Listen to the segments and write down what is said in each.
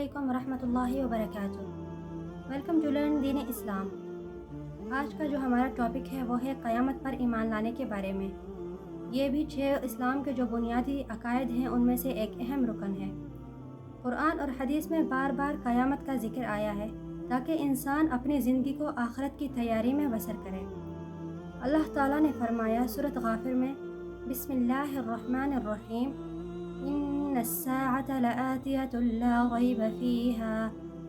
علیکم ورحمۃ اللہ وبرکاتہ۔ ویلکم ٹو لرن دین اسلام۔ آج کا جو ہمارا ٹاپک ہے وہ ہے قیامت پر ایمان لانے کے بارے میں۔ یہ بھی 6 اسلام کے جو بنیادی عقائد ہیں ان میں سے ایک اہم رکن ہے۔ قرآن اور حدیث میں بار بار قیامت کا ذکر آیا ہے تاکہ انسان اپنی زندگی کو آخرت کی تیاری میں بسر کرے۔ اللہ تعالیٰ نے فرمایا سورۃ غافر میں، بسم اللہ الرحمن الرحیم، ان الساعة لآتية لا ريب فيها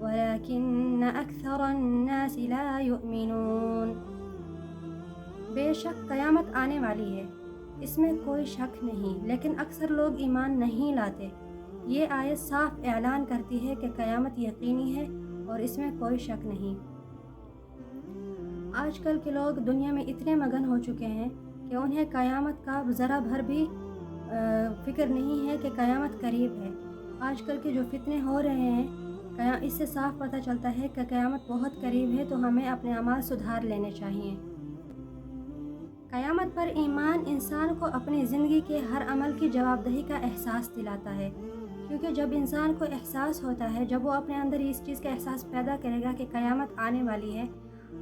ولكن أكثر الناس لا يؤمنون۔ بے شک قیامت آنے والی ہے، اس میں کوئی شک نہیں، لیکن اکثر لوگ ایمان نہیں لاتے۔ یہ آیت صاف اعلان کرتی ہے کہ قیامت یقینی ہے اور اس میں کوئی شک نہیں۔ آج کل کے لوگ دنیا میں اتنے مگن ہو چکے ہیں کہ انہیں قیامت کا ذرا بھر بھی فکر نہیں ہے کہ قیامت قریب ہے۔ آج کل کے جو فتنے ہو رہے ہیں، اس سے صاف پتہ چلتا ہے کہ قیامت بہت قریب ہے، تو ہمیں اپنے اعمال سدھار لینے چاہیے۔ قیامت پر ایمان انسان کو اپنی زندگی کے ہر عمل کی جواب دہی کا احساس دلاتا ہے، کیونکہ جب انسان کو احساس ہوتا ہے، جب وہ اپنے اندر اس چیز کا احساس پیدا کرے گا کہ قیامت آنے والی ہے،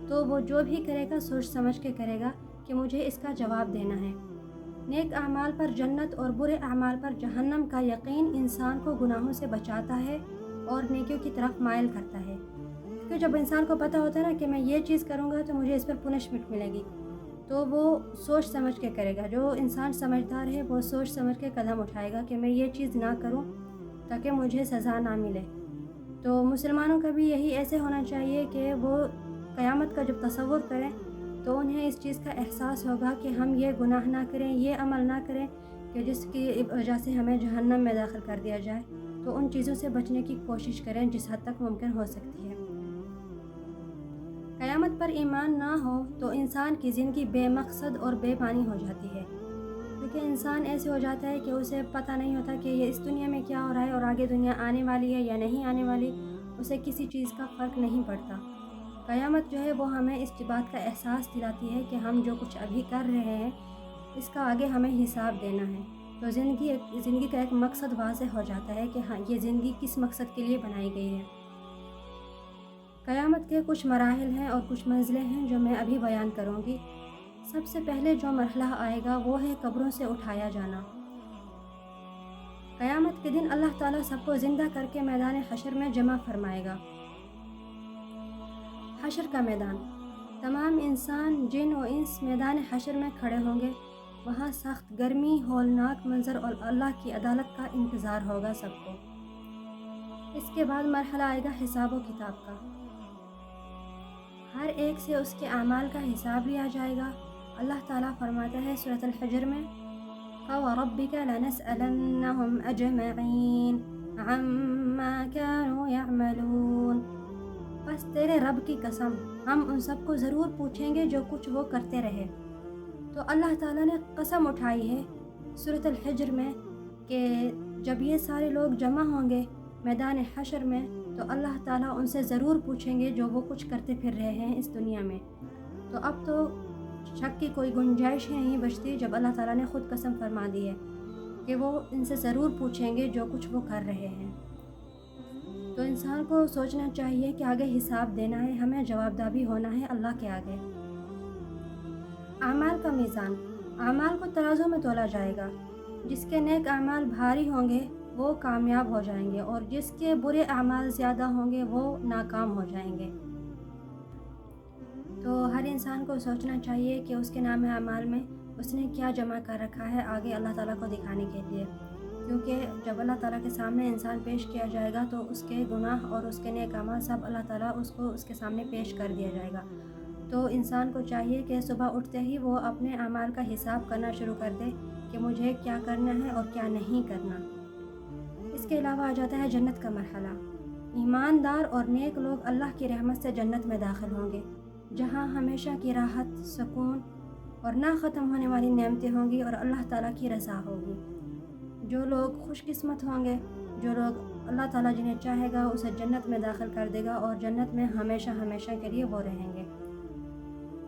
تو وہ جو بھی کرے گا سوچ سمجھ کے کرے گا کہ مجھے اس کا جواب دینا ہے۔ نیک اعمال پر جنت اور برے اعمال پر جہنم کا یقین انسان کو گناہوں سے بچاتا ہے اور نیکیوں کی طرف مائل کرتا ہے، کیونکہ جب انسان کو پتہ ہوتا ہے نا کہ میں یہ چیز کروں گا تو مجھے اس پر پنشمنٹ ملے گی، تو وہ سوچ سمجھ کے کرے گا۔ جو انسان سمجھدار ہے وہ سوچ سمجھ کے قدم اٹھائے گا کہ میں یہ چیز نہ کروں تاکہ مجھے سزا نہ ملے۔ تو مسلمانوں کا بھی یہی ایسے ہونا چاہیے کہ وہ قیامت کا جب تصور کریں تو انہیں اس چیز کا احساس ہوگا کہ ہم یہ گناہ نہ کریں، یہ عمل نہ کریں کہ جس کی وجہ سے ہمیں جہنم میں داخل کر دیا جائے، تو ان چیزوں سے بچنے کی کوشش کریں جس حد تک ممکن ہو سکتی ہے۔ قیامت پر ایمان نہ ہو تو انسان کی زندگی بے مقصد اور بے معنی ہو جاتی ہے، کیونکہ انسان ایسے ہو جاتا ہے کہ اسے پتہ نہیں ہوتا کہ یہ اس دنیا میں کیا ہو رہا ہے اور آگے دنیا آنے والی ہے یا نہیں آنے والی، اسے کسی چیز کا فرق نہیں پڑتا۔ قیامت جو ہے وہ ہمیں اس بات کا احساس دلاتی ہے کہ ہم جو کچھ ابھی کر رہے ہیں اس کا آگے ہمیں حساب دینا ہے، تو زندگی کا ایک مقصد واضح ہو جاتا ہے کہ ہاں یہ زندگی کس مقصد کے لیے بنائی گئی ہے۔ قیامت کے کچھ مراحل ہیں اور کچھ منزلیں ہیں جو میں ابھی بیان کروں گی۔ سب سے پہلے جو مرحلہ آئے گا وہ ہے قبروں سے اٹھایا جانا۔ قیامت کے دن اللہ تعالیٰ سب کو زندہ کر کے میدان حشر میں جمع فرمائے گا۔ حشر کا میدان، تمام انسان جن و انس میدان حشر میں کھڑے ہوں گے۔ وہاں سخت گرمی، ہولناک منظر اور اللہ کی عدالت کا انتظار ہوگا سب کو۔ اس کے بعد مرحلہ آئے گا حساب و کتاب کا۔ ہر ایک سے اس کے اعمال کا حساب لیا جائے گا۔ اللہ تعالیٰ فرماتا ہے سورۃ الحجر میں، فَوَرَبِّكَ لَنَسْأَلَنَّهُمْ أَجْمَعِينَ عَمَّا كَانُوا يَعْمَلُونَ۔ بس تیرے رب کی قسم، ہم ان سب کو ضرور پوچھیں گے جو کچھ وہ کرتے رہے۔ تو اللہ تعالیٰ نے قسم اٹھائی ہے سورۃ الحجر میں کہ جب یہ سارے لوگ جمع ہوں گے میدان حشر میں تو اللہ تعالیٰ ان سے ضرور پوچھیں گے جو وہ کچھ کرتے پھر رہے ہیں اس دنیا میں۔ تو اب تو شک کی کوئی گنجائش ہی نہیں بچتی جب اللہ تعالیٰ نے خود قسم فرما دی ہے کہ وہ ان سے ضرور پوچھیں گے جو کچھ وہ کر رہے ہیں۔ تو انسان کو سوچنا چاہیے کہ آگے حساب دینا ہے، ہمیں جواب دہی ہونا ہے اللہ کے آگے۔ اعمال کا میزان، اعمال کو ترازو میں تولا جائے گا۔ جس کے نیک اعمال بھاری ہوں گے وہ کامیاب ہو جائیں گے اور جس کے برے اعمال زیادہ ہوں گے وہ ناکام ہو جائیں گے۔ تو ہر انسان کو سوچنا چاہیے کہ اس کے نام اعمال میں اس نے کیا جمع کر رکھا ہے آگے اللہ تعالیٰ کو دکھانے کے لیے، کیونکہ جب اللہ تعالیٰ کے سامنے انسان پیش کیا جائے گا تو اس کے گناہ اور اس کے نیک اعمال سب اللہ تعالیٰ اس کو اس کے سامنے پیش کر دیا جائے گا۔ تو انسان کو چاہیے کہ صبح اٹھتے ہی وہ اپنے اعمال کا حساب کرنا شروع کر دے کہ مجھے کیا کرنا ہے اور کیا نہیں کرنا۔ اس کے علاوہ آ جاتا ہے جنت کا مرحلہ۔ ایماندار اور نیک لوگ اللہ کی رحمت سے جنت میں داخل ہوں گے، جہاں ہمیشہ کی راحت، سکون اور نہ ختم ہونے والی نعمتیں ہوں گی اور اللہ تعالیٰ کی رضا ہوگی۔ جو لوگ خوش قسمت ہوں گے، جو لوگ اللہ تعالیٰ جنہیں چاہے گا اسے جنت میں داخل کر دے گا اور جنت میں ہمیشہ ہمیشہ کے لیے وہ رہیں گے۔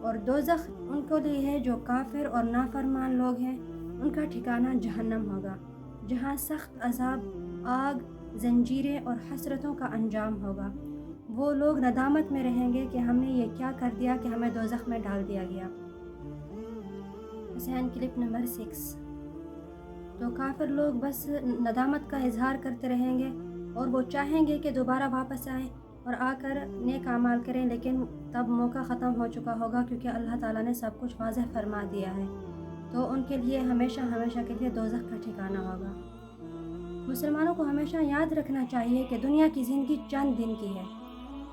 اور دوزخ ان کو لیے ہے جو کافر اور نافرمان لوگ ہیں، ان کا ٹھکانہ جہنم ہوگا، جہاں سخت عذاب، آگ زنجیریں اور حسرتوں کا انجام ہوگا۔ وہ لوگ ندامت میں رہیں گے کہ ہم نے یہ کیا کر دیا کہ ہمیں دوزخ میں ڈال دیا گیا۔ حسین کلپ نمبر 6۔ تو کافر لوگ بس ندامت کا اظہار کرتے رہیں گے اور وہ چاہیں گے کہ دوبارہ واپس آئیں اور آ کر نیک اعمال کریں، لیکن تب موقع ختم ہو چکا ہوگا کیونکہ اللہ تعالیٰ نے سب کچھ واضح فرما دیا ہے، تو ان کے لیے ہمیشہ ہمیشہ کے لیے دوزخ کا ٹھکانہ ہوگا۔ مسلمانوں کو ہمیشہ یاد رکھنا چاہیے کہ دنیا کی زندگی چند دن کی ہے۔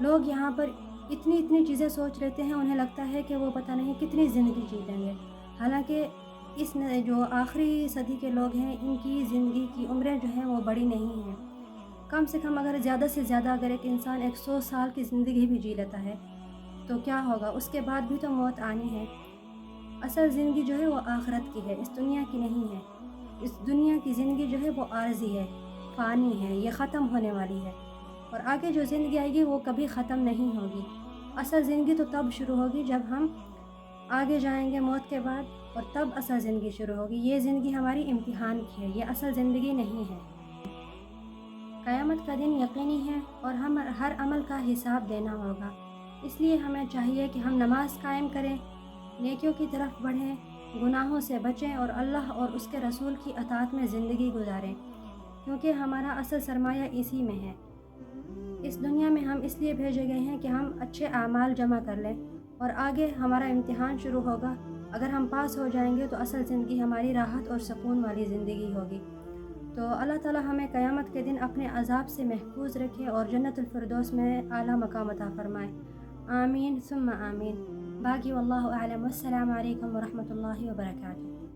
لوگ یہاں پر اتنی چیزیں سوچ لیتے ہیں، انہیں لگتا ہے کہ وہ پتہ نہیں کتنی زندگی جی لیں گے، حالانکہ اس جو آخری صدی کے لوگ ہیں ان کی زندگی کی عمریں جو ہیں وہ بڑی نہیں ہیں۔ کم سے کم اگر زیادہ سے زیادہ اگر ایک انسان 100 سال کی زندگی بھی جی لیتا ہے تو کیا ہوگا، اس کے بعد بھی تو موت آنی ہے۔ اصل زندگی جو ہے وہ آخرت کی ہے، اس دنیا کی نہیں ہے۔ اس دنیا کی زندگی جو ہے وہ عارضی ہے، فانی ہے، یہ ختم ہونے والی ہے، اور آگے جو زندگی آئے گی وہ کبھی ختم نہیں ہوگی۔ اصل زندگی تو تب شروع ہوگی جب ہم آگے جائیں گے موت کے بعد، اور تب اصل زندگی شروع ہوگی۔ یہ زندگی ہماری امتحان کی ہے، یہ اصل زندگی نہیں ہے۔ قیامت کا دن یقینی ہے اور ہم ہر عمل کا حساب دینا ہوگا، اس لیے ہمیں چاہیے کہ ہم نماز قائم کریں، نیکیوں کی طرف بڑھیں، گناہوں سے بچیں اور اللہ اور اس کے رسول کی اطاعت میں زندگی گزاریں، کیونکہ ہمارا اصل سرمایہ اسی میں ہے۔ اس دنیا میں ہم اس لیے بھیجے گئے ہیں کہ ہم اچھے اعمال جمع کر لیں، اور آگے ہمارا امتحان شروع ہوگا۔ اگر ہم پاس ہو جائیں گے تو اصل زندگی ہماری راحت اور سکون والی زندگی ہوگی۔ تو اللہ تعالیٰ ہمیں قیامت کے دن اپنے عذاب سے محفوظ رکھے اور جنت الفردوس میں اعلیٰ مقام عطا فرمائے۔ آمین ثم آمین۔ باقی واللہ اعلم، والسلام علیکم ورحمۃ اللہ وبرکاتہ۔